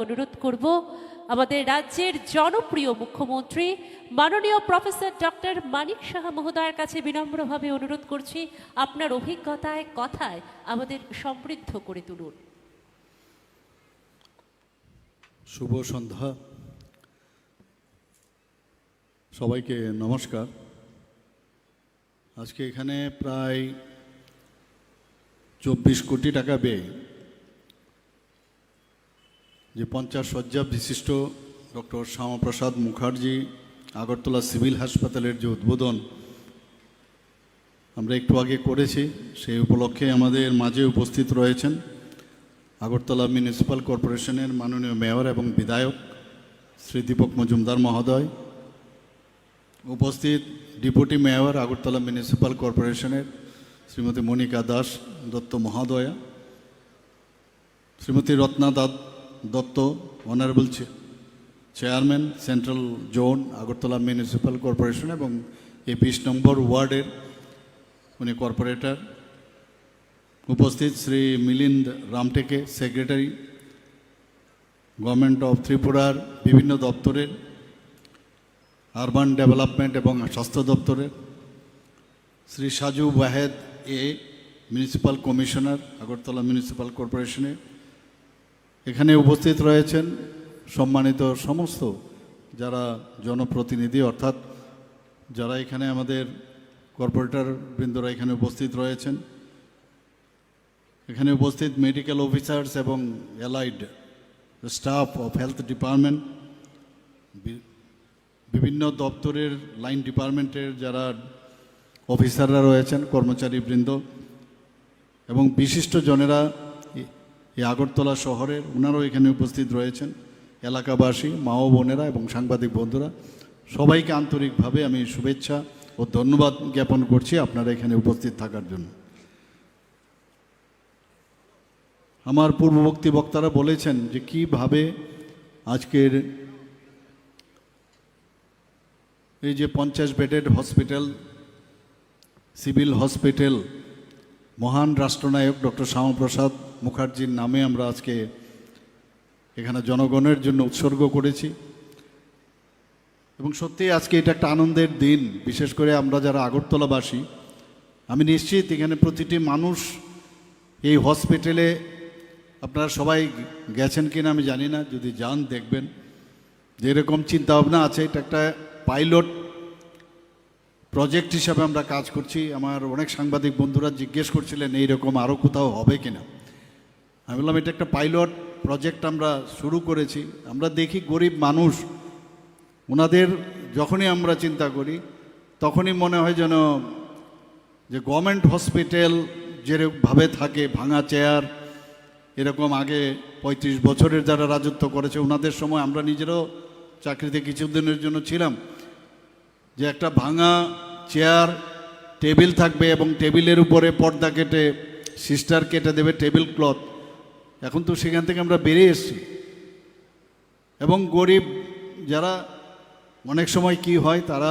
অনুরোধ করব আমাদের রাজ্যের জনপ্রিয় মুখ্যমন্ত্রী মাননীয় প্রফেসর ডক্টর মানিক সাহা মহোদয়ের কাছে বিনম্রভাবে অনুরোধ করছি আপনার অভিজ্ঞতায় কথায় আমাদের সমৃদ্ধ করে তুলুন। শুভ সন্ধ্যা, সবাইকে নমস্কার। আজকে এখানে প্রায় 24 কোটি টাকা ব্যয় যে 50 শয্যা বিশিষ্ট ডক্টর শ্যামাপ্রসাদ মুখার্জি আগরতলা সিভিল হাসপাতালের যে উদ্বোধন আমরা একটু আগে করেছি, সেই উপলক্ষে আমাদের মাঝে উপস্থিত রয়েছেন আগরতলা মিউনিসিপ্যাল কর্পোরেশনের মাননীয় মেয়র এবং বিধায়ক শ্রী দীপক মজুমদার মহোদয়, উপস্থিত ডেপুটি মেয়র আগরতলা মিউনিসিপ্যাল কর্পোরেশনের শ্রীমতী মনিকা দাস দত্ত মহোদয়া, Shrimati Ratna Dutta honourable chairman central zone Agartala municipal corporation এবং এই 20 নম্বর ওয়ার্ডের উনি কর্পোরেটর, উপস্থিত Shri Milind Ramteke secretary government of ত্রিপুরার বিভিন্ন দপ্তরের আরবান ডেভেলপমেন্ট এবং স্বাস্থ্য দপ্তরের, Shri Saju Wahed municipal commissioner Agartala municipal কর্পোরেশনের, এখানে উপস্থিত রয়েছেন সম্মানিত সমস্ত যারা জনপ্রতিনিধি অর্থাৎ যারা এখানে আমাদের কর্পোরেটর বৃন্দরা এখানে উপস্থিত রয়েছেন, এখানে উপস্থিত মেডিকেল অফিসার্স এবং allied staff of health department, বিভিন্ন দপ্তরের লাইন ডিপার্টমেন্টের যারা অফিসাররা রয়েছেন, কর্মচারীবৃন্দ এবং বিশিষ্ট জনেরা এই আগরতলা শহরের ওনারাও এখানে উপস্থিত রয়েছেন, এলাকাবাসী, মা ও বোনেরা এবং সাংবাদিক বন্ধুরা, সবাইকে আন্তরিকভাবে আমি শুভেচ্ছা ও ধন্যবাদ জ্ঞাপন করছি আপনারা এখানে উপস্থিত থাকার জন্য। আমার পূর্ববর্তী বক্তারা বলেছেন যে কীভাবে আজকের এই যে 50 বেডেড হসপিটাল, সিভিল হসপিটাল মহান রাষ্ট্রনায়ক ডক্টর শ্যামাপ্রসাদ মুখার্জির নামে আমরা আজকে এখানে জনগণের জন্য উৎসর্গ করেছি এবং সত্যি আজকে এটা একটা আনন্দের দিন। বিশেষ করে আমরা যারা আগরতলাবাসী, আমি নিশ্চিত এখানে প্রতিটি মানুষ এই হসপিটালে আপনারা সবাই গেছেন কিনা আমি জানি না, যদি যান দেখবেন যে এরকম চিন্তাভাবনা আছে। এটা একটা পাইলট প্রজেক্ট হিসাবে আমরা কাজ করছি। আমার অনেক সাংবাদিক বন্ধুরা জিজ্ঞেস করছিলেন এইরকম আরও কোথাও হবে কিনা। আমি বললাম এটা একটা পাইলট প্রজেক্ট আমরা শুরু করেছি। আমরা দেখি গরিব মানুষ, ওনাদের যখনই আমরা চিন্তা করি তখনই মনে হয় যেন যে গভর্নমেন্ট হসপিটাল যেভাবে থাকে, ভাঙা চেয়ার, এরকম আগে 35 বছরের যারা রাজত্ব করেছে ওনাদের সময় আমরা নিজেরাও চাকরিতে কিছুদিনের জন্য ছিলাম, যে একটা ভাঙা চেয়ার, টেবিল থাকবে এবং টেবিলের উপরে পর্দা কেটে সিস্টার কেটে দেবে টেবিল ক্লথ। এখন তো সেখান থেকে আমরা বেরিয়ে এসেছি এবং গরিব যারা অনেক সময় কি হয়, তারা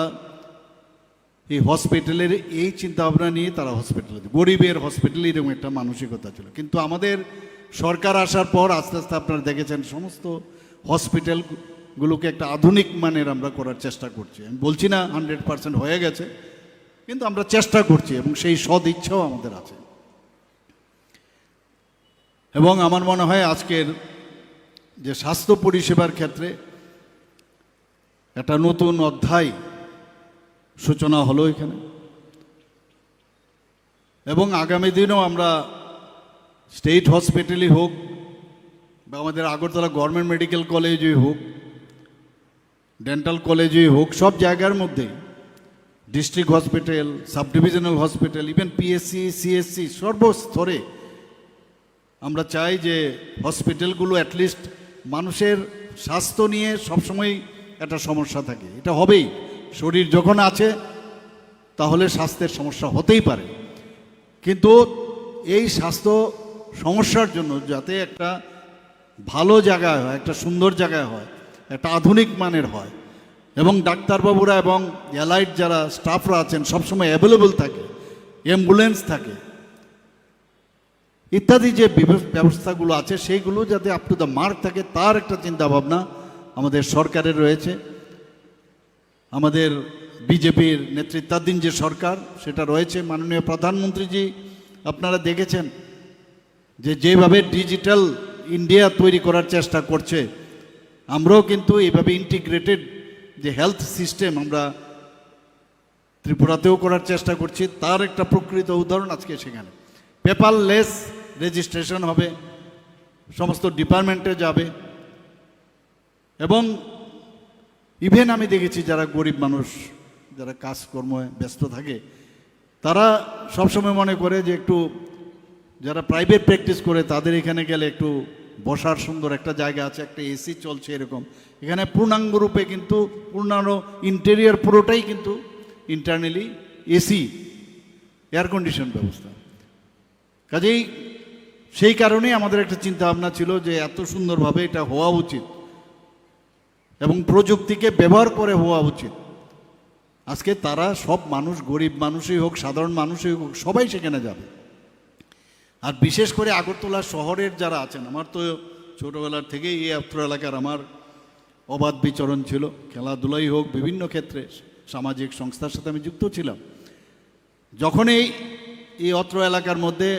এই হসপিটালের এই চিন্তাভাবনা নিয়ে তারা হসপিটালে, গরিবের হসপিটালে এরকম একটা মানসিকতা ছিল। কিন্তু আমাদের সরকার আসার পর আস্তে আস্তে আপনারা দেখেছেন সমস্ত হসপিটালগুলোকে একটা আধুনিক মানের আমরা করার চেষ্টা করছি। আমি বলছি না 100% হয়ে গেছে, কিন্তু আমরা চেষ্টা করছি এবং সেই সদ ইচ্ছাও আমাদের আছে। এবং আমার মনে হয় আজকের যে স্বাস্থ্য পরিষেবার ক্ষেত্রে একটা নতুন অধ্যায় সূচনা হলো এখানে এবং আগামী দিনেও আমরা স্টেট হসপিটালই হোক বা আমাদের আগরতলা গভর্নমেন্ট মেডিকেল কলেজই হোক, ডেন্টাল কলেজই হোক, সব জায়গার মধ্যেই district hospital, sub divisional hospital, even PSC, CSC, সর্বস্তরে আমরা চাই যে হসপিটালগুলো অ্যাটলিস্ট মানুষের স্বাস্থ্য নিয়ে সবসময় একটা সমস্যা থাকে, এটা হবেই। শরীর যখন আছে তাহলে স্বাস্থ্যের সমস্যা হতেই পারে, কিন্তু এই স্বাস্থ্য সমস্যার জন্য যাতে একটা ভালো জায়গায় হয়, একটা সুন্দর জায়গায় হয়, একটা আধুনিক মানের হয় এবং ডাক্তারবাবুরা এবং অ্যালাইড যারা স্টাফরা আছেন সবসময় অ্যাভেলেবল থাকে, অ্যাম্বুলেন্স থাকে, ইত্যাদি যে ব্যবস্থাগুলো আছে সেইগুলো যাতে আপ টু দ্য মার্ক থাকে তার একটা চিন্তাভাবনা আমাদের সরকারের রয়েছে। আমাদের বিজেপির নেতৃত্বাধীন যে সরকার সেটা রয়েছে। মাননীয় প্রধানমন্ত্রীজি আপনারা দেখেছেন যেভাবে ডিজিটাল ইন্ডিয়া তৈরি করার চেষ্টা করছে, আমরাও কিন্তু এইভাবে ইন্টিগ্রেটেড যে হেলথ সিস্টেম আমরা ত্রিপুরাতেও করার চেষ্টা করছি, তার একটা প্রকৃত উদাহরণ আজকে সেখানে। পেপারলেস রেজিস্ট্রেশন হবে, সমস্ত ডিপার্টমেন্টে যাবে। এবং ইভেন আমি দেখেছি যারা গরিব মানুষ, যারা কাজকর্মে ব্যস্ত থাকে, তারা সবসময় মনে করে যে একটু যারা প্রাইভেট প্র্যাকটিস করে তাদের এখানে গেলে একটু বসার সুন্দর একটা জায়গা আছে, একটা এসি চলছে, এরকম। এখানে পূর্ণাঙ্গ রূপে কিন্তু পূর্ণাঙ্গ ইন্টেরিয়ার পুরোটাই কিন্তু ইন্টারনালি এসি, এয়ার কন্ডিশন ব্যবস্থা। কাজেই সেই কারণেই আমাদের একটা চিন্তা ভাবনা ছিল যে এত সুন্দরভাবে এটা হওয়া উচিত এবং প্রযুক্তিকে ব্যবহার করে হওয়া উচিত। আজকে তারা সব মানুষ, গরিব মানুষই হোক, সাধারণ মানুষই হোক, সবাই সেখানে যাবে। আর বিশেষ করে আগরতলা শহরের যারা আছেন, আমার তো ছোটোবেলার থেকেই এই অত্র এলাকার আমার অবাধ বিচরণ ছিল, খেলাধুলাই হোক, বিভিন্ন ক্ষেত্রে সামাজিক সংস্থার সাথে আমি যুক্ত ছিলাম। যখনই এই অত্র এলাকার মধ্যে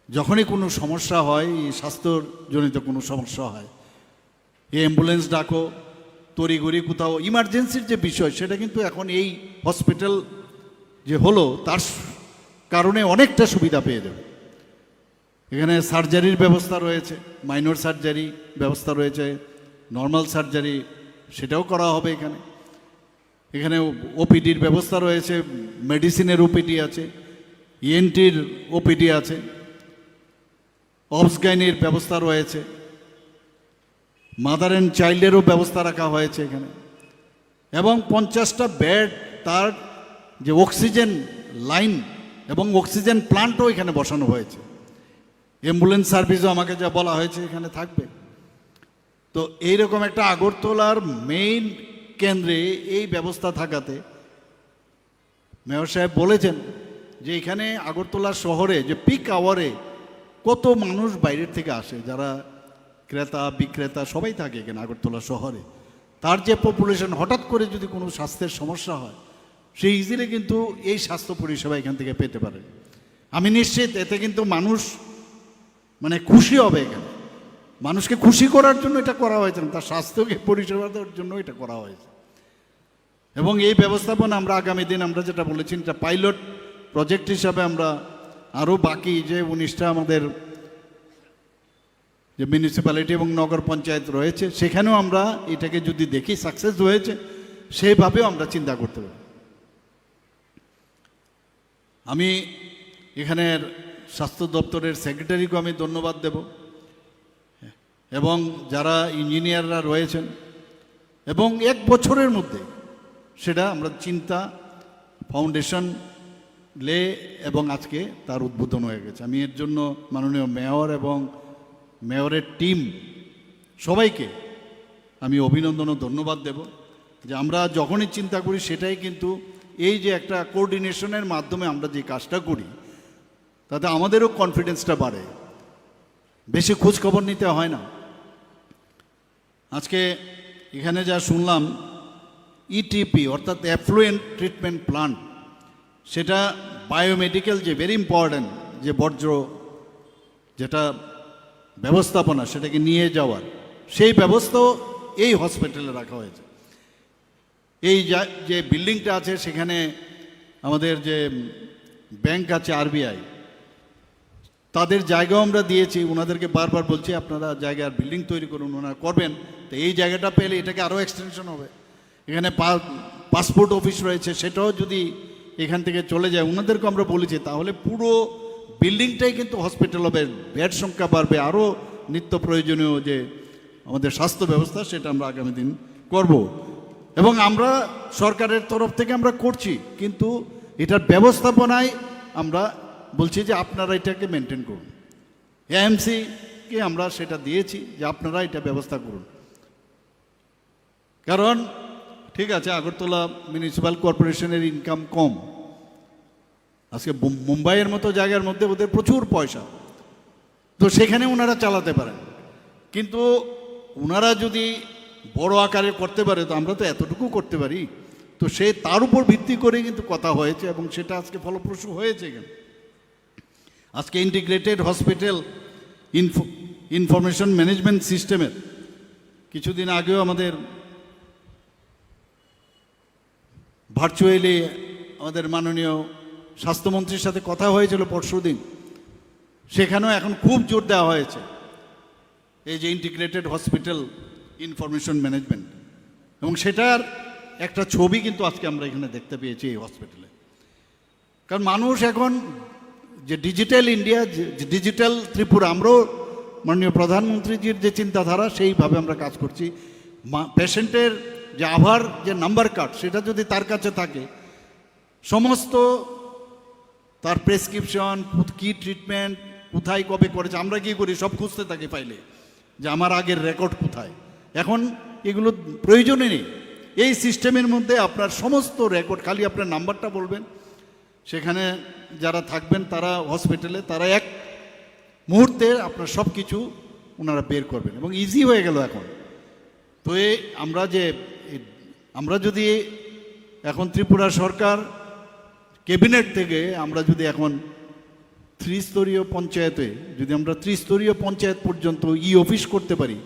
যখনই কোনো সমস্যা হয়, এই স্বাস্থ্যজনিত কোনো সমস্যা হয়, এই অ্যাম্বুলেন্স ডাকো, তড়িঘড়ি কোথাও ইমার্জেন্সির যে বিষয়, সেটা কিন্তু এখন এই হসপিটাল যে হলো তার কারণে অনেকটা সুবিধা পেয়ে যাবে। এখানে সার্জারির ব্যবস্থা রয়েছে, মাইনর সার্জারি ব্যবস্থা রয়েছে, নর্মাল সার্জারি সেটাও করা হবে এখানে। এখানে ওপিডির ব্যবস্থা রয়েছে, মেডিসিনের ওপিডি আছে, ইএনটির ওপিডি আছে, অবসগাইনির ব্যবস্থা রয়েছে, মাদার অ্যান্ড চাইল্ডেরও ব্যবস্থা রাখা হয়েছে এখানে। এবং 50টা বেড, তার যে অক্সিজেন লাইন এবং অক্সিজেন প্লান্টও এখানে বসানো হয়েছে। অ্যাম্বুলেন্স সার্ভিসও আমাকে যা বলা হয়েছে এখানে থাকবে। তো এইরকম একটা আগরতলার মেইন কেন্দ্রে এই ব্যবস্থা থাকাতে মেয়র সাহেব বলেছেন যে এখানে আগরতলা শহরে যে পিক আওয়ারে কত মানুষ বাইরের থেকে আসে, যারা ক্রেতা বিক্রেতা সবাই থাকে এখানে আগরতলা শহরে। তার যে পপুলেশন, হঠাৎ করে যদি কোনো স্বাস্থ্যের সমস্যা হয়, সে ইজিলি কিন্তু এই স্বাস্থ্য পরিষেবা এখান থেকে পেতে পারে। আমি নিশ্চিত এতে কিন্তু মানুষ মানে খুশি হবে। এখানে মানুষকে খুশি করার জন্য এটা করা হয়েছে না, তার স্বাস্থ্যকে পরিষেবা দেওয়ার জন্য এটা করা হয়েছে। এবং এই ব্যবস্থাপনা আমরা আগামী দিন আমরা যেটা বলেছি, এটা পাইলট প্রজেক্ট হিসাবে আমরা আরও বাকি যে 19টা আমাদের যে মিউনিসিপ্যালিটি এবং নগর পঞ্চায়েত রয়েছে, সেখানেও আমরা এটাকে যদি দেখি সাকসেস হয়েছে, সেইভাবেও আমরা চিন্তা করতে পারি। আমি এখানের স্বাস্থ্য দপ্তরের সেক্রেটারিকেও আমি ধন্যবাদ দেব, এবং যারা ইঞ্জিনিয়াররা রয়েছেন। এবং 1 বছরের মধ্যে সেটা আমরা চিন্তা ফাউন্ডেশন লে এবং আজকে তার উদ্বোধন হয়ে গেছে। আমি এর জন্য মাননীয় মেয়র এবং মেয়রের টিম সবাইকে আমি অভিনন্দন ও ধন্যবাদ দেব যে আমরা যখনই চিন্তা করি সেটাই কিন্তু এই যে একটা কোঅর্ডিনেশনের মাধ্যমে আমরা যে কাজটা করি, তাতে আমাদেরও কনফিডেন্সটা বাড়ে, বেশি খোঁজ খবর নিতে হয় না। আজকে এখানে যা শুনলাম, ইটিপি অর্থাৎ অ্যাফ্লুয়েন্ট ট্রিটমেন্ট প্লান্ট, সেটা বায়োমেডিক্যাল যে ভেরি ইম্পর্ট্যান্ট যে বর্জ্য যেটা ব্যবস্থাপনা, সেটাকে নিয়ে যাওয়ার সেই ব্যবস্থাও এই হসপিটালে রাখা হয়েছে। এই যে বিল্ডিংটা আছে সেখানে আমাদের যে ব্যাংক আছে আরবিআই, তাদের জায়গাও আমরা দিয়েছি। ওনাদেরকে বারবার বলছি আপনারা জায়গার বিল্ডিং তৈরি করুন, ওনারা করবেন। তো এই জায়গাটা পেলে এটাকে আরও এক্সটেনশন হবে। এখানে পাসপোর্ট অফিস রয়েছে, সেটাও যদি এখান থেকে চলে যায়, ওনাদেরকে আমরা বলেছি, তাহলে পুরো বিল্ডিংটাই কিন্তু হসপিটাল হবে, বেড সংখ্যা বাড়বে, আরও নিত্য প্রয়োজনীয় যে আমাদের স্বাস্থ্য ব্যবস্থা সেটা আমরা আগামী দিন করব। এবং আমরা সরকারের তরফ থেকে আমরা করছি, কিন্তু এটার ব্যবস্থাপনায় আমরা বলছি যে আপনারা এটাকে মেনটেন করুন। এএমসিকে আমরা সেটা দিয়েছি যে আপনারা এটা ব্যবস্থা করুন। কারণ ঠিক আছে, আগরতলা মিউনিসিপ্যাল কর্পোরেশনের ইনকাম কম, আজকে মুম্বাইয়ের মতো জায়গার মধ্যে ওদের প্রচুর পয়সা, তো সেখানে ওনারা চালাতে পারেন। কিন্তু ওনারা যদি বড় আকারে করতে পারে, তো আমরা তো এতটুকু করতে পারি। তো সে তার উপর ভিত্তি করে কিন্তু কথা হয়েছে এবং সেটা আজকে ফলপ্রসূ হয়েছে। এখানে আজকে ইন্টিগ্রেটেড হসপিটাল ইনফরমেশন ম্যানেজমেন্ট সিস্টেমের কিছুদিন আগেও আমাদের ভার্চুয়ালি আমাদের মাননীয় স্বাস্থ্যমন্ত্রীর সাথে কথা হয়েছিল পরশুদিন। সেখানেও এখন খুব জোর দেওয়া হয়েছে এই যে ইন্টিগ্রেটেড হসপিটাল ইনফরমেশন ম্যানেজমেন্ট, এবং সেটার একটা ছবি কিন্তু আজকে আমরা এখানে দেখতে পেয়েছি এই হসপিটালে। কারণ মানুষ এখন যে ডিজিটাল ইন্ডিয়া, ডিজিটাল ত্রিপুরা, আমরাও মাননীয় প্রধানমন্ত্রীজির যে চিন্তাধারা সেইভাবে আমরা কাজ করছি। পেশেন্টের যে আভার যে নাম্বার কার্ড, সেটা যদি তার কাছে থাকে, সমস্ত তার প্রেসক্রিপশন, কী ট্রিটমেন্ট, কোথায় কবে করেছে, আমরা কি করি সব খুঁজতে থাকি ফাইলে, যে আমার আগের রেকর্ড কোথায়। এখন এগুলো প্রয়োজনই নেই। এই সিস্টেমের মধ্যে আপনার সমস্ত রেকর্ড, খালি আপনার নাম্বারটা বলবেন, সেখানে যারা থাকবেন তারা হসপিটালে, তারা এক মুহূর্তে আপনার সব কিছু ওনারা বের করবেন এবং ইজি হয়ে গেল এখন। তো আমরা যদি এখন ত্রিপুরা সরকার ক্যাবিনেট থেকে আমরা যদি এখন ত্রিস্তরীয় পঞ্চায়েতে যদি আমরা ত্রিস্তরীয় পঞ্চায়েত পর্যন্ত অফিস করতে পারি,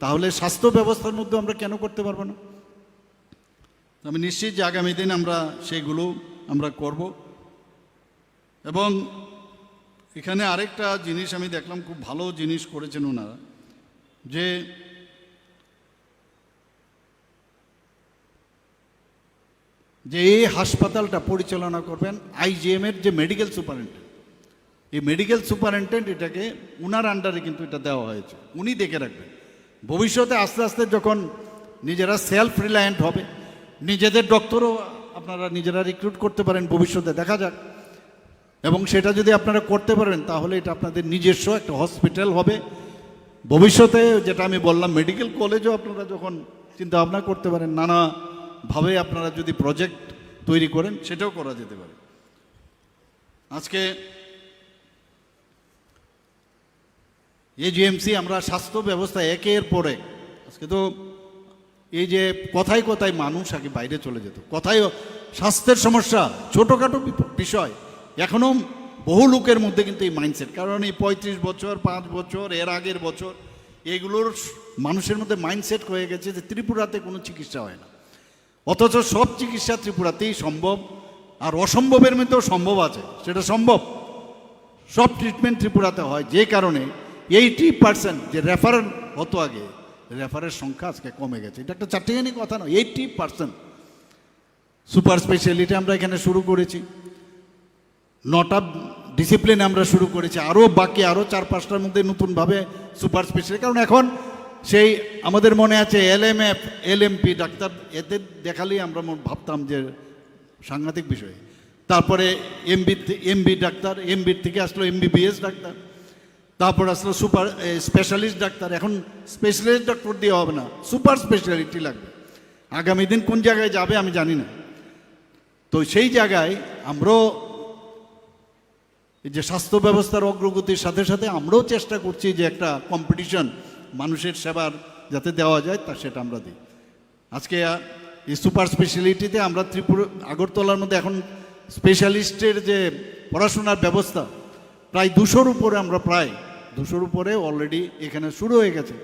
তাহলে স্বাস্থ্য ব্যবস্থার মধ্যে আমরা কেন করতে পারবো না? আমি নিশ্চিত যে আগামী দিন আমরা সেগুলো আমরা করব। এবং এখানে আরেকটা জিনিস আমি দেখলাম, খুব ভালো জিনিস করেছেন ওনারা, যে এই হাসপাতালটা পরিচালনা করবেন IGM এর যে মেডিকেল সুপারিনটেন্ডেন্ট। এই মেডিকেল সুপারিনটেন্ডেন্ট এটাকে উনার আন্ডারে কিন্তু এটা দেওয়া হয়েছে, উনি দেখে রাখবেন। ভবিষ্যতে আস্তে আস্তে যখন নিজেরা সেলফ রিলায়েন্ট হবে, নিজেদের ডক্টরও আপনারা নিজেরা রিক্রুট করতে পারেন ভবিষ্যতে, দেখা যাক। এবং সেটা যদি আপনারা করতে পারেন, তাহলে এটা আপনাদের নিজস্ব একটা হসপিটাল হবে। ভবিষ্যতে যেটা আমি বললাম, মেডিকেল কলেজও আপনারা যখন চিন্তা ভাবনা করতে পারেন, নানাভাবে আপনারা যদি প্রজেক্ট তৈরি করেন, সেটাও করা যেতে পারে। আজকে AGMC আমরা স্বাস্থ্য ব্যবস্থা একের পর এক, আজকে তো এই যে কথায় কথায় মানুষ আগে বাইরে চলে যেত, কথায় স্বাস্থ্যের সমস্যা ছোটোখাটো বিষয়, এখনও বহু লোকের মধ্যে কিন্তু এই মাইন্ডসেট। কারণ এই 35 বছর, 5 বছর, এর আগের বছর, এগুলোর মানুষের মধ্যে মাইন্ডসেট হয়ে গেছে যে ত্রিপুরাতে কোনো চিকিৎসা হয় না, অথচ সব চিকিৎসা ত্রিপুরাতেই সম্ভব। আর অসম্ভবের মধ্যেও সম্ভব আছে, সেটা সম্ভব। সব ট্রিটমেন্ট ত্রিপুরাতে হয়, যে কারণে 80% যে রেফারেল হতো আগে, রেফারের সংখ্যা আজকে কমে গেছে। এটা একটা চারটিখানি কথা নয়, 80% সুপার স্পেশালিটি আমরা এখানে শুরু করেছি, 9টা ডিসিপ্লিন আমরা শুরু করেছি, আরও বাকি আরও 4-5টার মধ্যে নতুনভাবে সুপার স্পেশালিটি। কারণ এখন সেই আমাদের মনে আছে LMF, LMP ডাক্তার, এদের দেখালেই আমরা ভাবতাম যে সাংঘাতিক বিষয়। তারপরে MB ডাক্তার, MB থেকে আসলো MBBS ডাক্তার, তারপর আসলো সুপার স্পেশালিস্ট ডাক্তার। এখন স্পেশালিস্ট ডাক্তার দিয়ে হবে না, সুপার স্পেশালিটি লাগবে। আগামী দিন কোন জায়গায় যাবে আমি জানি না। তো সেই জায়গায় আমরাও এই যে স্বাস্থ্য ব্যবস্থার অগ্রগতির সাথে সাথে আমরাও চেষ্টা করছি যে একটা কম্পিটিশন মানুষের সেবার যাতে দেওয়া যায়, তা সেটা আমরা দিই। আজকে এই সুপার স্পেশালিটিতে আমরা আগরতলার মধ্যে এখন স্পেশালিস্টের যে পড়াশোনার ব্যবস্থা প্রায় 200-র উপরে, আমরা প্রায় 200-র উপরে অলরেডি এখানে শুরু হয়ে গেছে,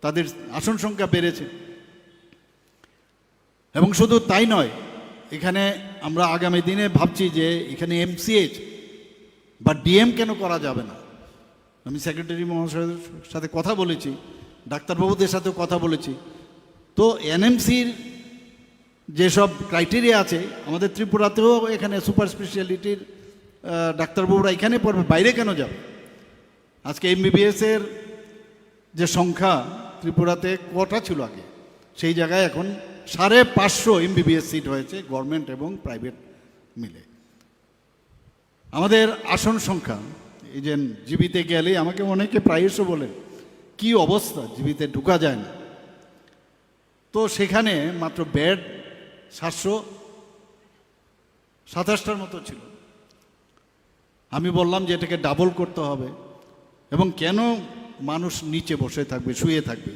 তাদের আসন সংখ্যা বেড়েছে। এবং শুধু তাই নয়, এখানে আমরা আগামী দিনে ভাবছি যে এখানে MCH বা DM কেন করা যাবে না। আমি সেক্রেটারি মহাশয়ের সাথে কথা বলেছি, ডাক্তারবাবুদের সাথেও কথা বলেছি। তো NMCর যেসব ক্রাইটেরিয়া আছে, আমাদের ত্রিপুরাতেও এখানে সুপার স্পেশালিটির ডাক্তারবাবুরা এখানে পড়বে, বাইরে কেন যাবে? আজকে MBBS-এর যে সংখ্যা ত্রিপুরাতে কটা ছিল আগে, সেই জায়গায় এখন 550 MBBS সিট হয়েছে, গভর্নমেন্ট এবং প্রাইভেট মিলে। আমাদের আসন সংখ্যা, এই যে জীবিতে গেলে আমাকে অনেকে প্রায়শ বলেন কি অবস্থা, জীবিতে ঢুকা যায় না। তো সেখানে মাত্র বেড 727টার মতো ছিল। আমি বললাম যে এটাকে ডাবল করতে হবে, এবং কেন মানুষ নিচে বসে থাকবে, শুয়ে থাকবে?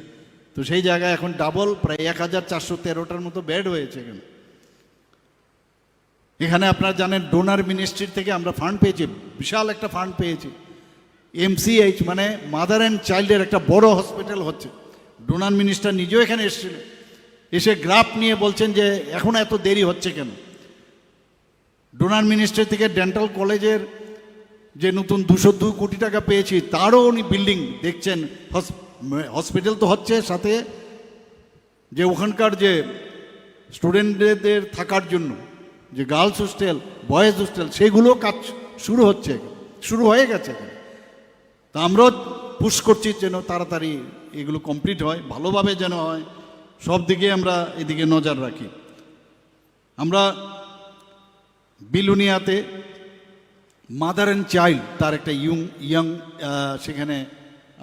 তো সেই জায়গায় এখন ডাবল প্রায় 1413টার মতো বেড হয়েছে এখানে। এখানে আপনারা জানেন ডোনার মিনিস্ট্রির থেকে আমরা ফান্ড পেয়েছি, বিশাল একটা ফান্ড পেয়েছি। MCH মানে মাদার অ্যান্ড চাইল্ডের একটা বড় হসপিটাল হচ্ছে। ডোনার মিনিস্টার নিজেও এখানে এসেছিলেন, এসে গ্রাফ নিয়ে বলছেন যে এখন এত দেরি হচ্ছে কেন। ডোনার মিনিস্ট্রি থেকে ডেন্টাল কলেজের যে নতুন 202 কোটি টাকা পেয়েছি, তারও উনি বিল্ডিং দেখছেন। হসপিটাল তো হচ্ছে, সাথে যে ওখানকার যে স্টুডেন্টদের থাকার জন্য যে গার্লস হোস্টেল, বয়েজ হোস্টেল, সেগুলো কাজ শুরু হচ্ছে, শুরু হয়ে গেছে। তা আমরাও পুশ করছি যেন তাড়াতাড়ি এগুলো কমপ্লিট হয়, ভালোভাবে যেন হয়। সব দিকে আমরা এদিকে নজর রাখি। আমরা বিলুনিয়াতে মাদার অ্যান্ড চাইল্ড তার একটা ইয়াং সেখানে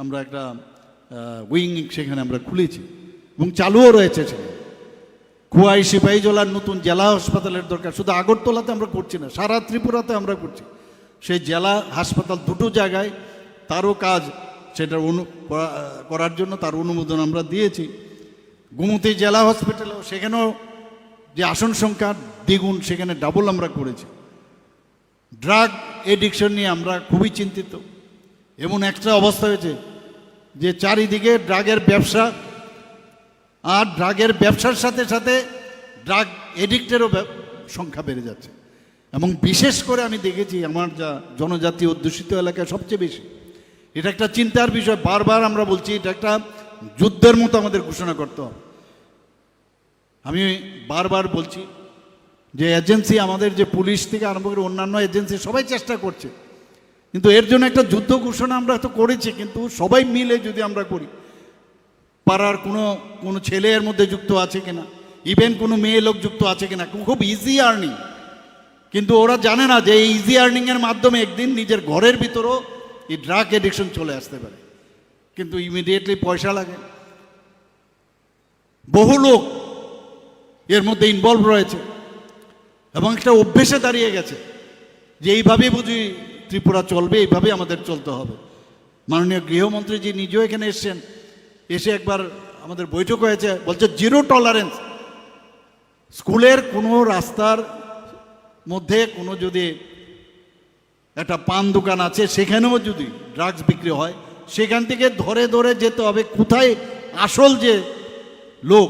আমরা একটা উইং সেখানে আমরা খুলেছি এবং চালুও রয়েছে সেখানে। খোয়াই সিপাহীজলার নতুন জেলা হাসপাতালের দরকার, শুধু আগরতলাতে আমরা করছি না, সারা ত্রিপুরাতে আমরা করছি। সেই জেলা হাসপাতাল দুটো জায়গায় তারও কাজ, সেটা করার জন্য তার অনুমোদন আমরা দিয়েছি। গোমতী জেলা হসপিটালেও সেখানেও যে আসন সংখ্যা দ্বিগুণ, সেখানে ডাবল আমরা করেছি। ড্রাগ এডিকশন নিয়ে আমরা খুবই চিন্তিত। এমন একটা অবস্থা হয়েছে যে চারিদিকে ড্রাগের ব্যবসা, আর ড্রাগের ব্যবসার সাথে সাথে ড্রাগ এডিক্টেরও সংখ্যা বেড়ে যাচ্ছে। এবং বিশেষ করে আমি দেখেছি আমার যা জনজাতি অধ্যুষিত এলাকায় সবচেয়ে বেশি। এটা একটা চিন্তার বিষয়, বারবার আমরা বলছি এটা একটা যুদ্ধের মতো আমাদের ঘোষণা করতে হবে। আমি বারবার বলছি যে এজেন্সি, আমাদের যে পুলিশ থেকে আরম্ভ করে অন্যান্য এজেন্সি সবাই চেষ্টা করছে, কিন্তু এর জন্য একটা যুদ্ধ ঘোষণা আমরা তো করেছি, কিন্তু সবাই মিলে যদি আমরা করি, পাড়ার কোনো ছেলে এর মধ্যে যুক্ত আছে কিনা, ইভেন কোনো মেয়ে লোক যুক্ত আছে কিনা, খুব ইজি আর্নিং। কিন্তু ওরা জানে না যে এই ইজি আর্নিংয়ের মাধ্যমে একদিন নিজের ঘরের ভিতরেও এই ড্রাগ এডিকশন চলে আসতে পারে, কিন্তু ইমিডিয়েটলি পয়সা লাগে। বহু লোক এর মধ্যে ইনভলভ রয়েছে এবং একটা অভ্যেসে দাঁড়িয়ে গেছে যে এইভাবেই বুঝি ত্রিপুরা চলবে, এইভাবে আমাদের চলতে হবে। মাননীয় গৃহমন্ত্রীজি নিজেও এখানে এসছেন, এসে একবার আমাদের বৈঠক হয়েছে, বলছে জিরো টলারেন্স। স্কুলের কোনো রাস্তার মধ্যে কোনো যদি একটা পান দোকান আছে, সেখানেও যদি ড্রাগস বিক্রি হয়, সেখান থেকে ধরে ধরে যেতে হবে কোথায় আসল যে লোক,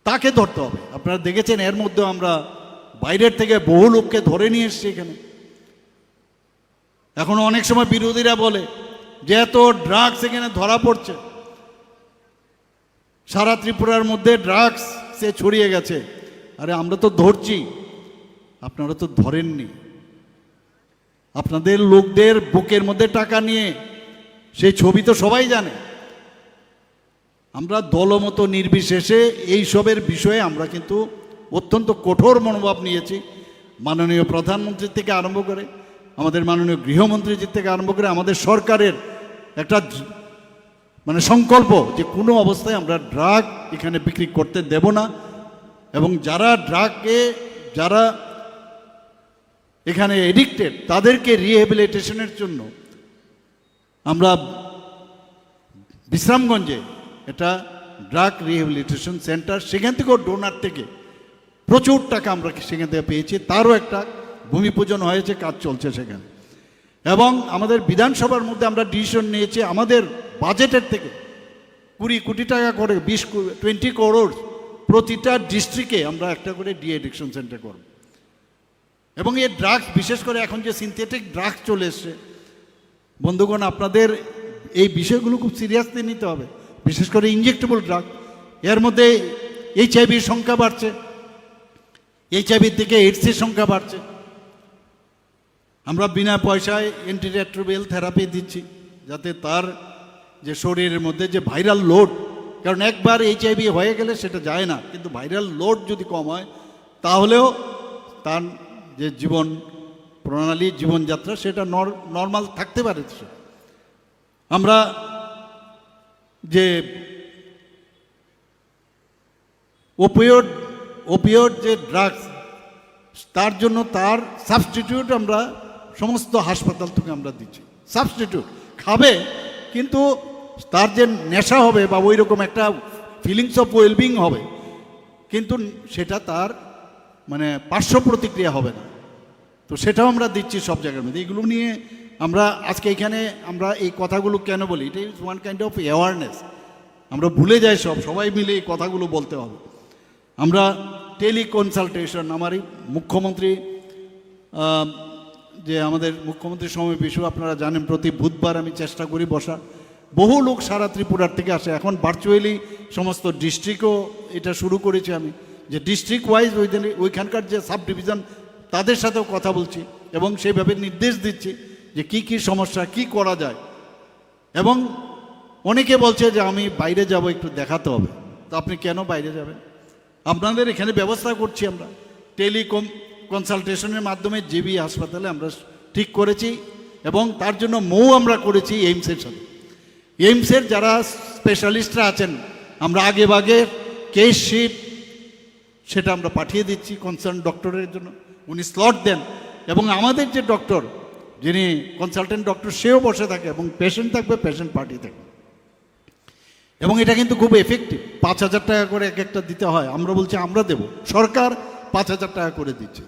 তাকে ধরতে হবে। আপনারা দেখেছেন এর মধ্যে আমরা বাইরের থেকে বহু লোককে ধরে নিয়ে এসছি এখানে। এখন অনেক সময় বিরোধীরা বলে যে এত ড্রাগস এখানে ধরা পড়ছে, সারা ত্রিপুরার মধ্যে ড্রাগস সে ছড়িয়ে গেছে। আরে আমরা তো ধরছি, আপনারা তো ধরেননি। আপনাদের লোকদের বুকের মধ্যে টাকা নিয়ে সেই ছবি তো সবাই জানে। আমরা দলমত নির্বিশেষে এইসবের বিষয়ে আমরা কিন্তু অত্যন্ত কঠোর মনোভাব নিয়েছি। মাননীয় প্রধানমন্ত্রী থেকে আরম্ভ করে, আমাদের মাননীয় গৃহমন্ত্রীজির থেকে আরম্ভ করে, আমাদের সরকারের একটা মানে সংকল্প যে কোনো অবস্থায় আমরা ড্রাগ এখানে বিক্রি করতে দেব না। এবং যারা এখানে এডিক্টেড, তাদেরকে রিহ্যাবিলিটেশনের জন্য আমরা বিশ্রামগঞ্জে এটা ড্রাগ রিহ্যাবিলিটেশন সেন্টার, সেখান থেকেও ডোনার থেকে প্রচুর টাকা আমরা সেখান থেকে পেয়েছি। তারও একটা ভূমি পূজন হয়েছে, কাজ চলছে সেখানে। এবং আমাদের বিধানসভার মধ্যে আমরা ডিসিশন নিয়েছি আমাদের বাজেটের থেকে 20 কোটি টাকা করে 20 করোড় প্রতিটা ডিস্ট্রিক্টে আমরা একটা করে ডি এডিকশন সেন্টার করব। এবং এই ড্রাগস, বিশেষ করে এখন যে সিনথেটিক ড্রাগস চলে এসছে, বন্ধুগণ আপনাদের এই বিষয়গুলো খুব সিরিয়াসলি নিতে হবে। বিশেষ করে ইনজেক্টেবল ড্রাগ, এর মধ্যে HIV-র সংখ্যা বাড়ছে, HIV-র থেকে AIDS-এর সংখ্যা বাড়ছে। আমরা বিনা পয়সায় অ্যান্টিরেট্রোভাইরাল থেরাপি দিচ্ছি, যাতে তার যে শরীরের মধ্যে যে ভাইরাল লোড, কারণ একবার HIV হয়ে গেলে সেটা যায় না, কিন্তু ভাইরাল লোড যদি কম হয় তাহলেও তার যে জীবন প্রণালী, জীবনযাত্রা, সেটা নর্মাল থাকতে পারে। আমরা যে ওপিওড যে ড্রাগস, তার জন্য তার সাবস্টিটিউট আমরা সমস্ত হাসপাতাল থেকে আমরা দিচ্ছি, সাবস্টিটিউট খাবে, কিন্তু তার যে নেশা হবে বা ওই রকম একটা ফিলিংস অফ ওয়েলবিং হবে, কিন্তু সেটা তার মানে পার্শ্ব প্রতিক্রিয়া হবে না। তো সেটাও আমরা দিচ্ছি সব জায়গার মধ্যে। এগুলো নিয়ে আমরা আজকে এখানে আমরা এই কথাগুলো কেন বলি, এটা is one kind of awareness. আমরা ভুলে যাই সবাই মিলে এই কথাগুলো বলতে হবে। আমরা টেলিকনসালটেশন, আমারই মুখ্যমন্ত্রী যে আমাদের মুখ্যমন্ত্রী সমাবেশ আপনারা জানেন, প্রতি বুধবার আমি চেষ্টা করি বসা। বহু লোক সারা ত্রিপুরার থেকে আসে। এখন ভার্চুয়ালি সমস্ত ডিস্ট্রিক্টও এটা শুরু করেছি আমি, যে ডিস্ট্রিক্ট ওয়াইজ ওইখানকার যে সাব ডিভিশন তাদের সাথেও কথা বলছি এবং সেইভাবে নির্দেশ দিচ্ছি যে কি কি সমস্যা, কি করা যায়। এবং অনেকে বলছে যে আমি বাইরে যাব, একটু দেখাতে হবে। তো আপনি কেন বাইরে যাবেন? আপনাদের এখানে ব্যবস্থা করছি আমরা কনসালটেশনের মাধ্যমে জিবি হাসপাতালে আমরা ঠিক করেছি, এবং তার জন্য আমরা করেছি এইমসের সাথে। এইমসের যারা স্পেশালিস্টরা আছেন, আমরা আগে ভাগে কেস শিট সেটা আমরা পাঠিয়ে দিচ্ছি কনসার্ন ডক্টরের জন্য, উনি স্লট দেন। এবং আমাদের যে ডক্টর, যিনি কনসালটেন্ট ডক্টর, সেও বসে থাকে এবং পেশেন্ট থাকবে, পেশেন্ট পার্টি থাকবে। এবং এটা কিন্তু খুব এফেক্টিভ। 5,000 টাকা করে এক একটা দিতে হয়। আমরা বলছি আমরা দেব, সরকার 5,000 টাকা করে দিচ্ছে।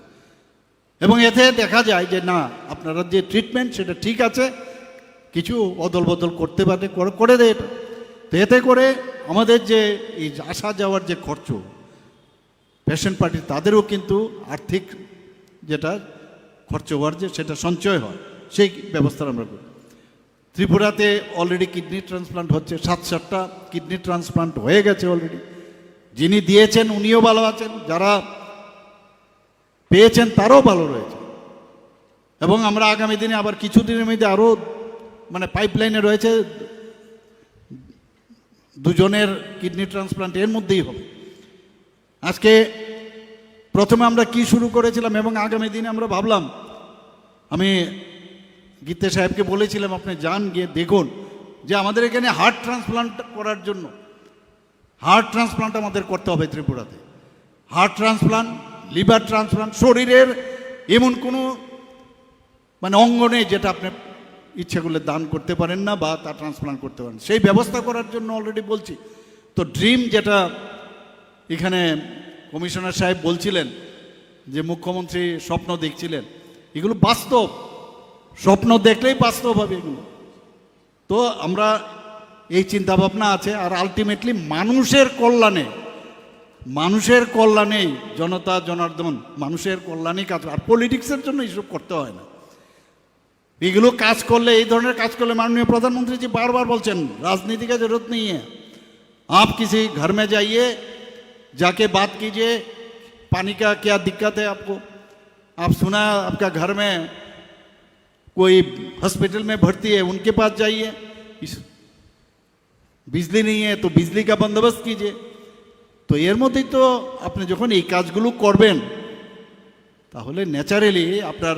এবং এতে দেখা যায় যে না, আপনারা যে ট্রিটমেন্ট সেটা ঠিক আছে, কিছু অদল বদল করতে পারে, করে দেয় এটা। তো এতে করে আমাদের যে এই আসা যাওয়ার যে খরচ, পেশেন্ট পার্টি তাদেরও কিন্তু আর্থিক যেটা খরচ হওয়ার যে সেটা সঞ্চয় হয়, সেই ব্যবস্থা আমরা করি। ত্রিপুরাতে অলরেডি কিডনি ট্রান্সপ্লান্ট হচ্ছে, 7-7টা কিডনি ট্রান্সপ্লান্ট হয়ে গেছে অলরেডি। যিনি দিয়েছেন উনিও ভালো আছেন, যারা পেয়েছেন তারাও ভালো রয়েছে। এবং আমরা আগামী দিনে আবার কিছুদিনের মধ্যে আরও মানে পাইপলাইনে রয়েছে 2জনের কিডনি ট্রান্সপ্লান্ট এর মধ্যেই হবে। আজকে প্রথমে আমরা কি শুরু করেছিলাম এবং আগামী দিনে আমরা ভাবলাম, আমি গীতে সাহেবকে বলেছিলাম আপনি যান, গিয়ে দেখুন যে আমাদের এখানে হার্ট ট্রান্সপ্লান্ট করার জন্য হার্ট ট্রান্সপ্লান্ট আমাদের করতে হবে ত্রিপুরাতে। হার্ট ট্রান্সপ্লান্ট, লিভার ট্রান্সপ্লান্ট, শরীরের এমন কোনো মানে অঙ্গ নেই যেটা আপনি ইচ্ছে করলে দান করতে পারেন না বা তা ট্রান্সপ্লান্ট করতে পারেন, সেই ব্যবস্থা করার জন্য অলরেডি বলছি। তো ড্রিম যেটা এখানে কমিশনার সাহেব বলছিলেন যে মুখ্যমন্ত্রী স্বপ্ন দেখছিলেন, এগুলো বাস্তব। স্বপ্ন দেখলেই বাস্তব হবে এগুলো। তো আমরা এই চিন্তাভাবনা আছে, আর আলটিমেটলি মানুষের কল্যাণেই জনতা জনার্দন মানুষের কল্যাণেই কাজ, আর পলিটিক্সের জন্য এইসব করতে হয় না। এগুলো কাজ করলে, এই ধরনের কাজ করলে, माननीय प्रधानमंत्री जी बार-बार बोलছেন राजनीति का जरूरत नहीं है, आप किसी घर में जाइए, जाके बात कीजिए, पानी का क्या दिक्कत है आपको, आप सुना आपका घर में कोई हॉस्पिटल में भर्ती है, उनके पास जाइए, बिजली नहीं है तो बिजली का बंदोबस्त कीजिए। तो এর মধ্যেই তো আপনি যখন এই কাজগুলো করবেন, তাহলে ন্যাচারালি আপনার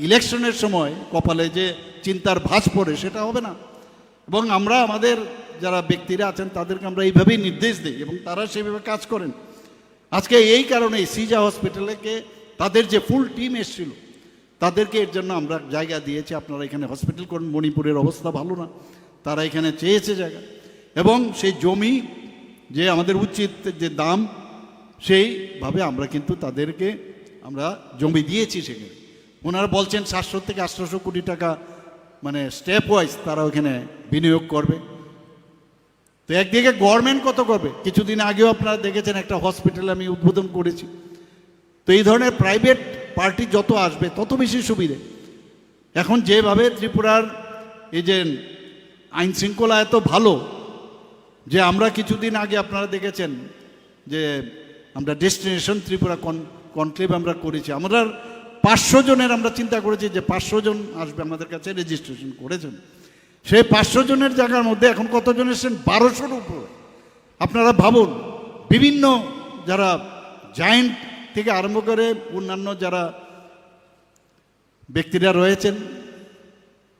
ইলেকশনের সময় কপালে যে চিন্তার ভাঁজ পড়ে সেটা হবে না। এবং আমরা আমাদের যারা ব্যক্তিরা আছেন তাদেরকে আমরা এইভাবেই নির্দেশ দিই এবং তারা সেইভাবে কাজ করেন। আজকে এই কারণেই সিজা হসপিটালেকে তাদের যে ফুল টিম এসেছিল তাদেরকে এর জন্য আমরা জায়গা দিয়েছি, আপনারা এখানে হসপিটাল করুন। মণিপুরের অবস্থা ভালো না, তারা এখানে চেয়েছে জায়গা, এবং সেই জমি যে আমাদের উচিত যে দাম, সেইভাবে আমরা কিন্তু তাদেরকে আমরা জমি দিয়েছি সেখানে। ওনারা বলছেন 700 থেকে 800 কোটি টাকা মানে স্টেপ ওয়াইজ তারা ওখানে বিনিয়োগ করবে। তো একদিকে গভর্নমেন্ট কত করবে, কিছুদিন আগেও আপনারা দেখেছেন একটা হসপিটাল আমি উদ্বোধন করেছি। তো এই ধরনের প্রাইভেট পার্টি যত আসবে তত বেশি সুবিধে। এখন যেভাবে ত্রিপুরার এই যে আইন শৃঙ্খলা এত ভালো, যে আমরা কিছুদিন আগে আপনারা দেখেছেন যে আমরা ডেস্টিনেশন ত্রিপুরা কনক্লেভ আমরা করেছি। আমরা 500 জনের আমরা চিন্তা করেছি যে 500 জন আসবে আমাদের কাছে, রেজিস্ট্রেশন করেছেন। সেই 500 জনের জায়গার মধ্যে এখন কতজন এসেছেন? 1200-র উপরে। আপনারা ভাবুন, বিভিন্ন যারা জায়েন্ট থেকে আরম্ভ করে অন্যান্য যারা ব্যক্তিরা রয়েছেন,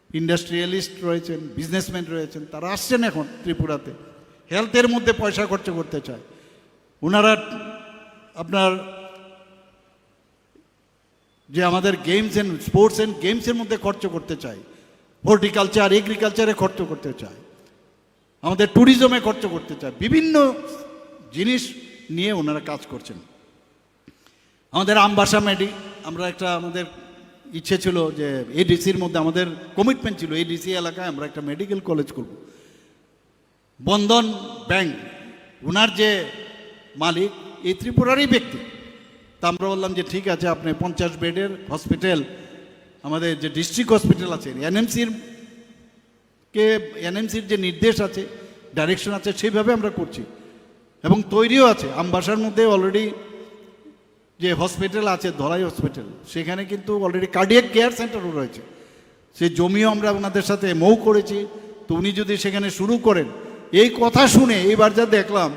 ইন্ডাস্ট্রিয়ালিস্ট রয়েছেন, বিজনেসম্যান রয়েছেন, তারা আসছেন এখন ত্রিপুরাতে। হেলথের মধ্যে পয়সা খরচ করতে চায় ওনারা। আপনার যে আমাদের গেমস অ্যান্ড স্পোর্টস অ্যান্ড গেমসের মধ্যে খরচ করতে চাই, হর্টিকালচার, এগ্রিকালচারে খরচ করতে চায়, আমাদের ট্যুরিজমে খরচ করতে চায়, বিভিন্ন জিনিস নিয়ে ওনারা কাজ করছেন। আমাদের আমবাসা আমরা আমাদের ইচ্ছে ছিল যে এডিসির মধ্যে আমাদের কমিটমেন্ট ছিল এডিসি এলাকায় আমরা একটা মেডিকেল কলেজ করব। বন্ধন ব্যাংক ওনার যে মালিক এই ত্রিপুরারই ব্যক্তি, তা আমরা বললাম যে ঠিক আছে, আপনি 50 বেডের হসপিটাল, আমাদের যে ডিস্ট্রিক্ট হসপিটাল আছে এনএমসির যে নির্দেশ আছে, ডাইরেকশন আছে, সেইভাবে আমরা করছি এবং তৈরিও আছে। আমবাসার মধ্যে অলরেডি যে হসপিটাল আছে ধলাই হসপিটাল, সেখানে কিন্তু অলরেডি কার্ডিয়াক কেয়ার সেন্টারও রয়েছে। সেই জমিও আমরা ওনাদের সাথে মৌ করেছি। তো উনি যদি সেখানে শুরু করেন, এই কথা শুনে এইবার যা দেখলাম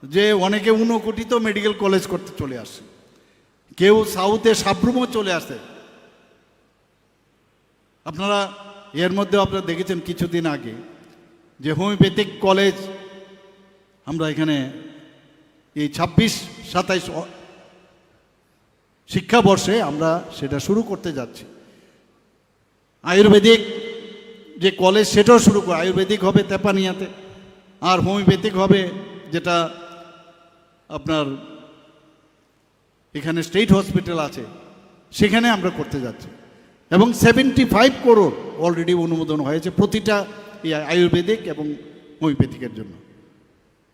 যে অনেকে 1 কোটি তো মেডিকেল কলেজ করতে চলে আসে, কেউ সাউথে সাব্রুমও চলে আসে। আপনারা এর মধ্যে আপনারা দেখেছেন কিছুদিন আগে যে হোমিওপ্যাথিক কলেজ আমরা এখানে এই 26-27 শিক্ষাবর্ষে আমরা সেটা শুরু করতে যাচ্ছি। আয়ুর্বেদিক যে কলেজ সেটাও শুরু করে, আয়ুর্বেদিক হবে তেপানিয়াতে, আর হোমিওপ্যাথিক হবে যেটা আপনার এখানে স্টেট হসপিটাল আছে সেখানে আমরা করতে যাচ্ছি। এবং 75 করোড় অলরেডি অনুমোদন হয়েছে প্রতিটা আয়ুর্বেদিক এবং হোমিওপ্যাথিকের জন্য।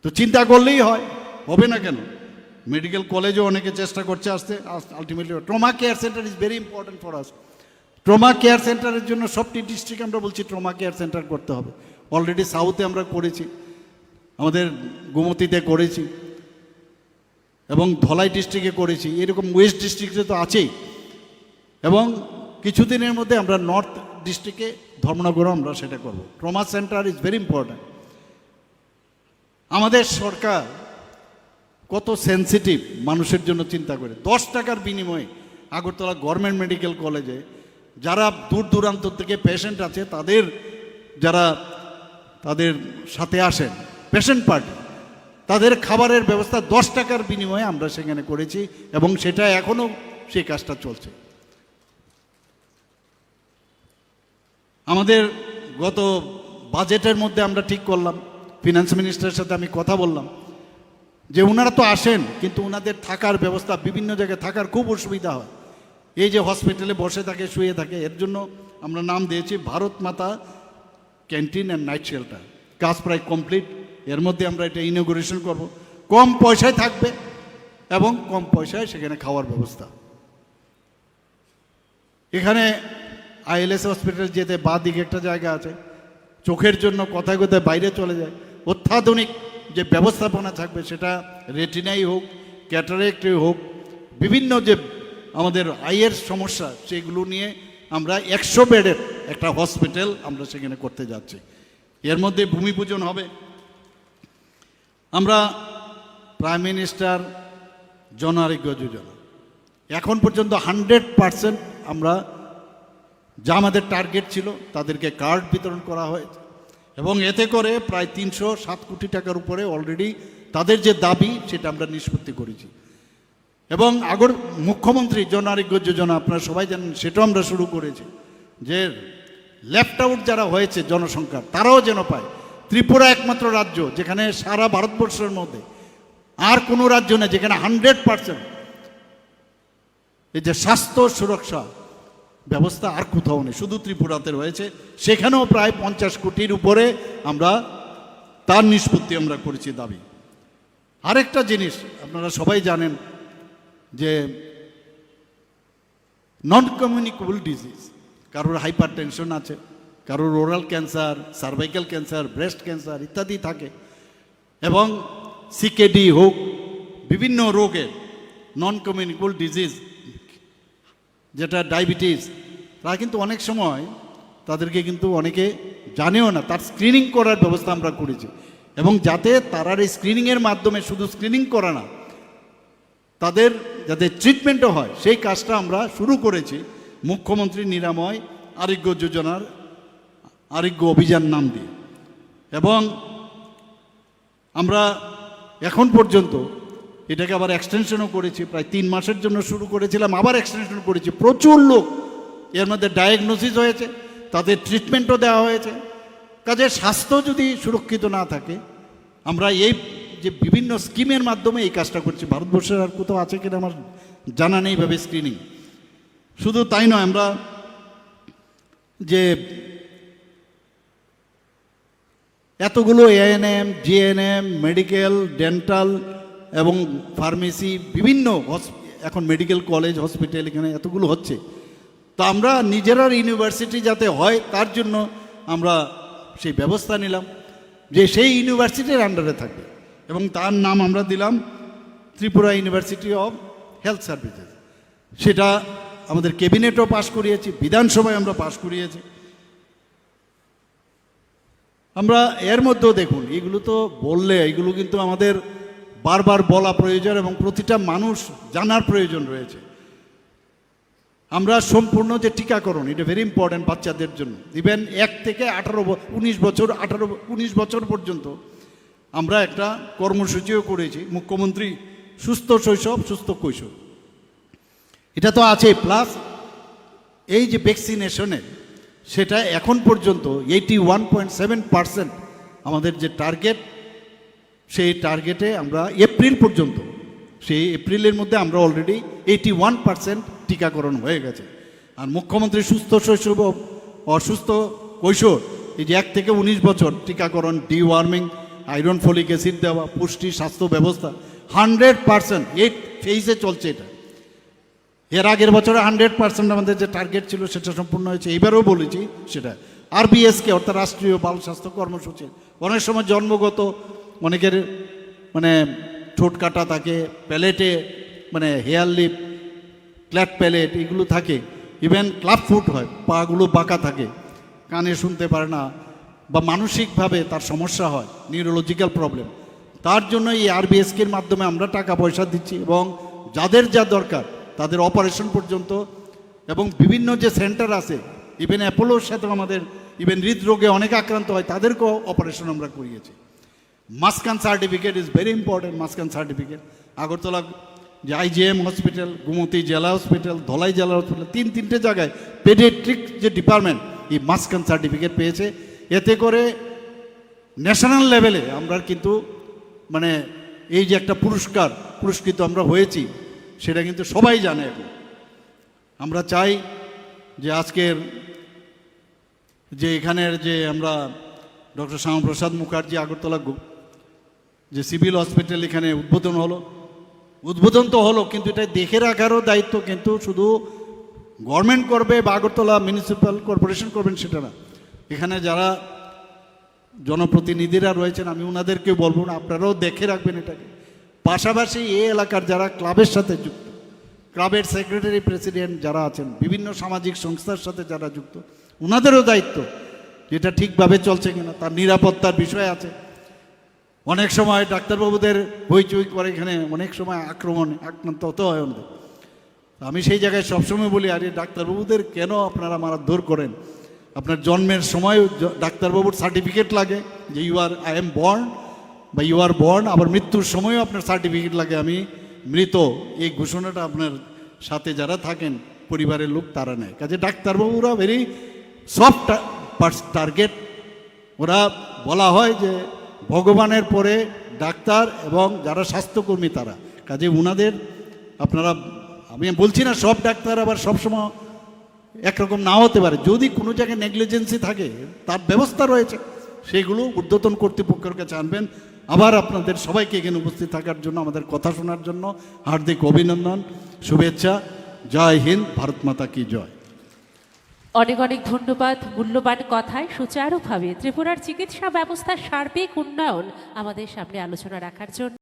তো চিন্তা করলেই হয়, হবে না কেন? মেডিকেল কলেজও অনেকে চেষ্টা করছে আসতে। Ultimately trauma care centre is very important for us. Trauma care সেন্টারের জন্য সবটি ডিস্ট্রিক্ট আমরা বলছি ট্রমা কেয়ার সেন্টার করতে হবে। অলরেডি সাউথে আমরা করেছি, আমাদের গোমতীতে করেছি এবং ধলাই ডিস্ট্রিক্টে করেছি, এরকম ওয়েস্ট ডিস্ট্রিক্টে তো আছেই। এবং কিছুদিনের মধ্যে আমরা নর্থ ডিস্ট্রিক্টে ধর্মনগরও আমরা সেটা করব। Trauma centre is very important. আমাদের সরকার কত সেন্সিটিভ, মানুষের জন্য চিন্তা করে 10 টাকার বিনিময়ে আগরতলা গভর্নমেন্ট মেডিকেল কলেজে যারা দূর দূরান্ত থেকে পেশেন্ট আছে তাদের সাথে আসেন পেশেন্ট পার্টি, তাদের খাবারের ব্যবস্থা 10 টাকার বিনিময়ে আমরা সেখানে করেছি এবং সেটা এখনও সেই কাজটা চলছে। আমাদের গত বাজেটের মধ্যে আমরা ঠিক করলাম, ফিনান্স মিনিস্টারের সাথে আমি কথা বললাম যে ওনারা তো আসেন কিন্তু ওনাদের থাকার ব্যবস্থা, বিভিন্ন জায়গায় থাকার খুব অসুবিধা হয়। এই যে হসপিটালে বসে থাকে, শুয়ে থাকে, এর জন্য আমরা নাম দিয়েছি ভারত মাতা ক্যান্টিন অ্যান্ড নাইট শেল্টার। কাজ প্রায় কমপ্লিট, এর মধ্যে আমরা এটা ইনঅগুরেশন করব। কম পয়সায় থাকবে এবং কম পয়সায় সেখানে খাওয়ার ব্যবস্থা। এখানে আইএলএস হসপিটাল যেতে বাঁ দিকে একটা জায়গা আছে, চোখের জন্য কথায় কথায় বাইরে চলে যায়। অত্যাধুনিক যে ব্যবস্থাপনা থাকবে, সেটা রেটিনাই হোক, ক্যাটারেক্টই হোক, বিভিন্ন যে আমাদের আইয়ের সমস্যা সেগুলো নিয়ে আমরা 100 বেডের একটা হসপিটাল আমরা সেখানে করতে যাচ্ছি। এর মধ্যে ভূমি পূজন হবে। আমরা প্রাইম মিনিস্টার জন আরোগ্য যোজনা এখন পর্যন্ত 100% আমরা যা আমাদের টার্গেট ছিল তাদেরকে কার্ড বিতরণ করা হয়েছে এবং এতে করে প্রায় 307 কোটি টাকার উপরে অলরেডি তাদের যে দাবি সেটা আমরা নিষ্পত্তি করেছি। এবং মুখ্যমন্ত্রী জন আরোগ্য যোজনা আপনারা সবাই জানেন, সেটাও আমরা শুরু করেছি যে লেফট আউট যারা হয়েছে জনসংখ্যা তারাও যেন পায়। ত্রিপুরা একমাত্র রাজ্য যেখানে সারা ভারতবর্ষের মধ্যে আর কোনো রাজ্য নেই যেখানে 100% এই যে স্বাস্থ্য সুরক্ষা ব্যবস্থা আর কোথাও নেই, শুধু ত্রিপুরাতে রয়েছে। সেখানেও প্রায় 50 কোটির উপরে আমরা তার নিষ্পত্তি আমরা করেছি দাবি। আরেকটা জিনিস আপনারা সবাই জানেন যে নন কমিউনিকেবল ডিজিজ, কারোর হাইপার টেনশন আছে, কারোর oral cancer, cervical cancer, breast cancer ইত্যাদি থাকে এবং সিকেডি হোক, বিভিন্ন রোগের নন কমিউনিকেবল ডিজিজ যেটা ডায়াবেটিস, তারা কিন্তু অনেক সময় তাদেরকে কিন্তু অনেকে জানেও না, তার স্ক্রিনিং করার ব্যবস্থা আমরা করেছি এবং যাতে তারা এই স্ক্রিনিংয়ের মাধ্যমে শুধু স্ক্রিনিং করা না, তাদের যাতে ট্রিটমেন্টও হয় সেই কাজটা আমরা শুরু করেছি মুখ্যমন্ত্রী নিরাময় আরোগ্য যোজনার আরোগ্য অভিযান নাম দিয়ে। এবং আমরা এখন পর্যন্ত এটাকে আবার এক্সটেনশনও করেছি, প্রায় 3 মাসের জন্য শুরু করেছিলাম, আবার এক্সটেনশন করেছি। প্রচুর লোক এর মধ্যে ডায়াগনোসিস হয়েছে, তাদের ট্রিটমেন্টও দেওয়া হয়েছে। কাজে স্বাস্থ্য যদি সুরক্ষিত না থাকে, আমরা এই যে বিভিন্ন স্কিমের মাধ্যমে এই কাজটা করছি, ভারতবর্ষের আর কোথাও আছে কিনা আমার জানা নেই ভাবে স্ক্রিনিং। শুধু তাই নয়, আমরা যে এতগুলো এএনএম, জিএনএম, মেডিকেল, ডেন্টাল এবং ফার্মেসি, বিভিন্ন এখন মেডিকেল কলেজ, হসপিটাল এখানে এতগুলো হচ্ছে, তো আমরা নিজেরা ইউনিভার্সিটি যাতে হয় তার জন্য আমরা সেই ব্যবস্থা নিলাম যে সেই ইউনিভার্সিটির আন্ডারে থাকবে, এবং তার নাম আমরা দিলাম Tripura university of health services. সেটা আমাদের ক্যাবিনেটও পাশ করিয়েছি, বিধানসভায় আমরা পাশ করিয়েছি। আমরা এর মধ্যেও দেখুন, এগুলো তো বললে এগুলো কিন্তু আমাদের বারবার বলা প্রয়োজন এবং প্রতিটা মানুষ জানার প্রয়োজন রয়েছে। আমরা সম্পূর্ণ যে টিকাকরণ, এটা ভেরি ইম্পর্ট্যান্ট বাচ্চাদের জন্য, ইভেন 1 থেকে 19 বছর পর্যন্ত আমরা একটা কর্মসূচিও করেছি, মুখ্যমন্ত্রী সুস্থ শৈশব সুস্থ কৈশোর, এটা তো আছে। প্লাস এই যে ভ্যাকসিনেশনে, সেটা এখন পর্যন্ত 81.7% আমাদের যে টার্গেট, সেই টার্গেটে আমরা এপ্রিল পর্যন্ত, সেই এপ্রিলের মধ্যে আমরা অলরেডি 81% টিকাকরণ হয়ে গেছে। আর মুখ্যমন্ত্রী সুস্থ শৈশব অসুস্থ কৈশোর, এই যে 1 থেকে 19 বছর টিকাকরণ, ডিওয়ার্মিং, আয়রন ফলিক অ্যাসিড দেওয়া, পুষ্টি, স্বাস্থ্য ব্যবস্থা 100% এই ফেজে চলছে। এটা এর আগের বছরে 100% আমাদের যে টার্গেট ছিল সেটা সম্পূর্ণ হয়েছে। এবারেও বলেছি সেটা আরবিএসকে, অর্থাৎ রাষ্ট্রীয় বাল স্বাস্থ্য কর্মসূচি। অনেক সময় জন্মগত অনেকের মানে ঠোঁট কাটা থাকে, প্যালেটে মানে হেয়ার লিপ, ক্ল্যাট প্যালেট এগুলো থাকে, ইভেন ক্লাব ফুট হয়, পাগুলো বাঁকা থাকে, কানে শুনতে পারে না, বা মানসিকভাবে তার সমস্যা হয়, নিউরোলজিক্যাল প্রবলেম। তার জন্য এই আরবিএসকের মাধ্যমে আমরা টাকা পয়সা দিচ্ছি, এবং যাদের যা দরকার তাদের অপারেশন পর্যন্ত, এবং বিভিন্ন যে সেন্টার আছে, ইভেন অ্যাপোলোর সাথে আমাদের ইভেন হৃদরোগে অনেক আক্রান্ত হয়, তাদেরকেও অপারেশন আমরা করিয়েছি। MusQan certificate is very important. MusQan certificate Agartala যে আইজিএম হসপিটাল, গোমতী জেলা হসপিটাল, ধলাই জেলা হসপিটাল, তিনটে জায়গায় পেডিয়াট্রিক যে ডিপার্টমেন্ট এই মাসকান সার্টিফিকেট পেয়েছে। এতে করে ন্যাশনাল লেভেলে আমরা কিন্তু মানে এই যে একটা পুরস্কৃত আমরা হয়েছি, সেটা কিন্তু সবাই জানে এখন। আমরা চাই যে আজকের যে এখানের যে আমরা ডক্টর শ্যামাপ্রসাদ মুখার্জি আগরতলা যে সিভিল হসপিটাল এখানে উদ্বোধন তো হলো, কিন্তু এটা দেখে রাখারও দায়িত্ব কিন্তু শুধু গভর্নমেন্ট করবে বা আগরতলা মিউনিসিপ্যাল কর্পোরেশন করবেন সেটা না। এখানে যারা জনপ্রতিনিধিরা রয়েছেন, আমি ওনাদেরকেও বলবো না, আপনারাও দেখে রাখবেন এটাকে। পাশাপাশি এই এলাকার যারা ক্লাবের সাথে যুক্ত, ক্লাবের সেক্রেটারি প্রেসিডেন্ট যারা আছেন, বিভিন্ন সামাজিক সংস্থার সাথে যারা যুক্ত, ওনাদেরও দায়িত্ব যেটা ঠিকভাবে চলছে কিনা, তার নিরাপত্তার বিষয় আছে। অনেক সময় ডাক্তারবাবুদের হইচই করে, এখানে অনেক সময় আক্রান্ত হতে হয় ওনাদের। আমি সেই জায়গায় সবসময় বলি, আরে ডাক্তারবাবুদের কেন আপনারা মারধর করেন? আপনার জন্মের সময় ডাক্তারবাবুর সার্টিফিকেট লাগে যে আই এম বর্ন বা ইউ আর বর্ন, আবার মৃত্যুর সময়ও আপনার সার্টিফিকেট লাগে আমি মৃত। এই ঘোষণাটা আপনার সাথে যারা থাকেন পরিবারের লোক তারা নেয়। কাজে ডাক্তারবাবুরা ভেরি সফট টার্গেট। ওরা বলা হয় যে ভগবানের পরে ডাক্তার এবং যারা স্বাস্থ্যকর্মী তারা। কাজে ওনাদের আপনারা, আমি বলছি না সব ডাক্তার আবার সবসময় একরকম নাও হতে পারে, যদি কোনো জায়গায় নেগলিজেন্সি থাকে তার ব্যবস্থা রয়েছে, সেগুলো ঊর্ধ্বতন কর্তৃপক্ষের কাছে আনবেন। আবার আপনাদের সবাইকে এখানে উপস্থিত থাকার জন্য, আমাদের কথা শোনার জন্য হার্দিক অভিনন্দন, শুভেচ্ছা। জয় হিন্দ, ভারত মাতা কি জয়। অনেক অনেক ধন্যবাদ মূল্যবান কথায় সুচারুভাবে ত্রিপুরার চিকিৎসা ব্যবস্থার সার্বিক উন্নয়ন আমাদের সামনে আলোচনা রাখার জন্য।